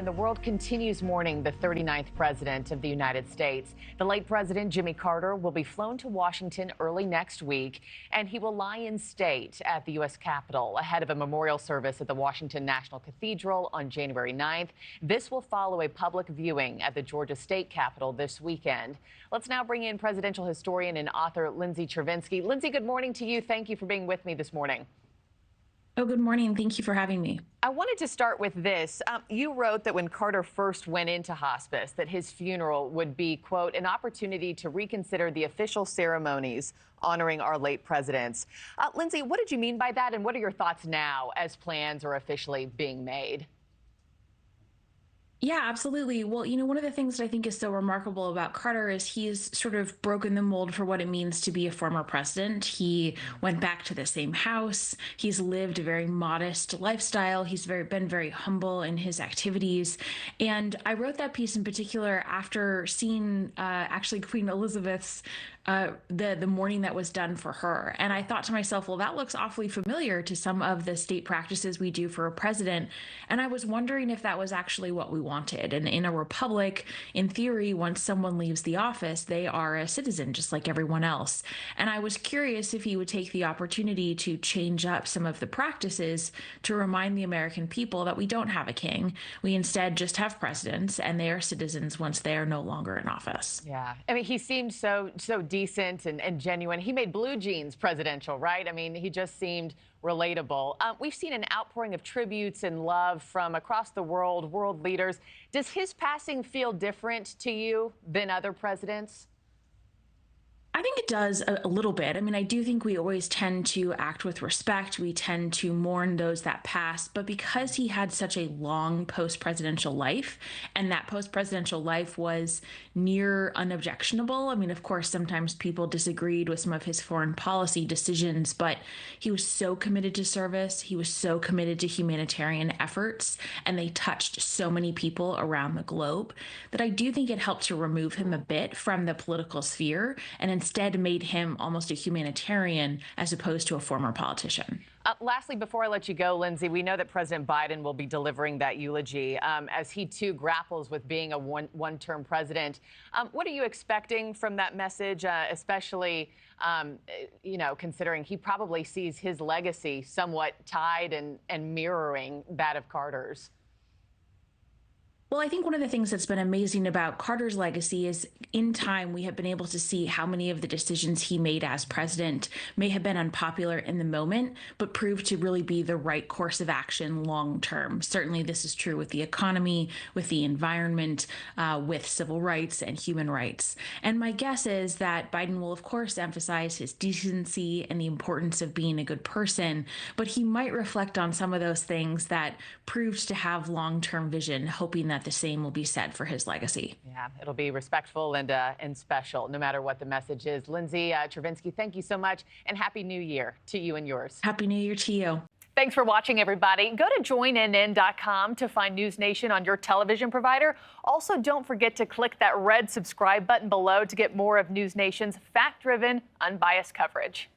And the world continues mourning the 39th president of the United States. The late President Jimmy Carter will be flown to Washington early next week, and he will lie in state at the U.S. Capitol ahead of a memorial service at the Washington National Cathedral on January 9th. This will follow a public viewing at the Georgia State Capitol this weekend. Let's now bring in presidential historian and author Lindsay Chervinsky. Lindsay, good morning to you. Thank you for being with me this morning. Oh, good morning. Thank you for having me. I wanted to start with this. You wrote that when Carter first went into hospice, that his funeral would be, quote, an opportunity to reconsider the official ceremonies honoring our late presidents. Lindsay, what did you mean by that, and what are your thoughts now as plans are officially being made? Yeah, absolutely. Well, one of the things that I think is so remarkable about Carter is he's sort of broken the mold for what it means to be a former president. He went back to the same house. He's lived a very modest lifestyle. He's been very humble in his activities. And I wrote that piece in particular after seeing actually Queen Elizabeth's the mourning that was done for her. And I thought to myself, well, that looks awfully familiar to some of the state practices we do for a president. And I was wondering if that was actually what we wanted. And in a republic, in theory, once someone leaves the office, they are a citizen just like everyone else. And I was curious if he would take the opportunity to change up some of the practices to remind the American people that we don't have a king. We instead just have presidents, and they are citizens once they are no longer in office. Yeah. I mean, he seemed so decent and genuine. He made blue jeans presidential, right? I mean, he just seemed relatable. We've seen an outpouring of tributes and love from across the world leaders. Does his passing feel different to you than other presidents? I think it does a little bit. I mean, I do think we always tend to act with respect. We tend to mourn those that pass. But because he had such a long post-presidential life, and that post-presidential life was near unobjectionable. I mean, of course, sometimes people disagreed with some of his foreign policy decisions, but he was so committed to service. He was so committed to humanitarian efforts, and they touched so many people around the globe that I do think it helped to remove him a bit from the political sphere and instead made him almost a humanitarian as opposed to a former politician. Lastly, before I let you go, Lindsay, we know that President Biden will be delivering that eulogy as he, too, grapples with being a one-term president. What are you expecting from that message, especially, considering he probably sees his legacy somewhat tied and mirroring that of Carter's? Well, I think one of the things that's been amazing about Carter's legacy is in time we have been able to see how many of the decisions he made as president may have been unpopular in the moment, but proved to really be the right course of action long term. Certainly this is true with the economy, with the environment, with civil rights and human rights. And my guess is that Biden will, of course, emphasize his decency and the importance of being a good person, but he might reflect on some of those things that proved to have long-term vision, hoping that the same will be said for his legacy. Yeah, it'll be respectful and special, no matter what the message is. Lindsay Chervinsky, thank you so much, and Happy New Year to you and yours. Happy New Year to you. Thanks for watching, everybody. Go to joinnn.com to find NewsNation on your television provider. Also, don't forget to click that red subscribe button below to get more of NewsNation's fact-driven, unbiased coverage.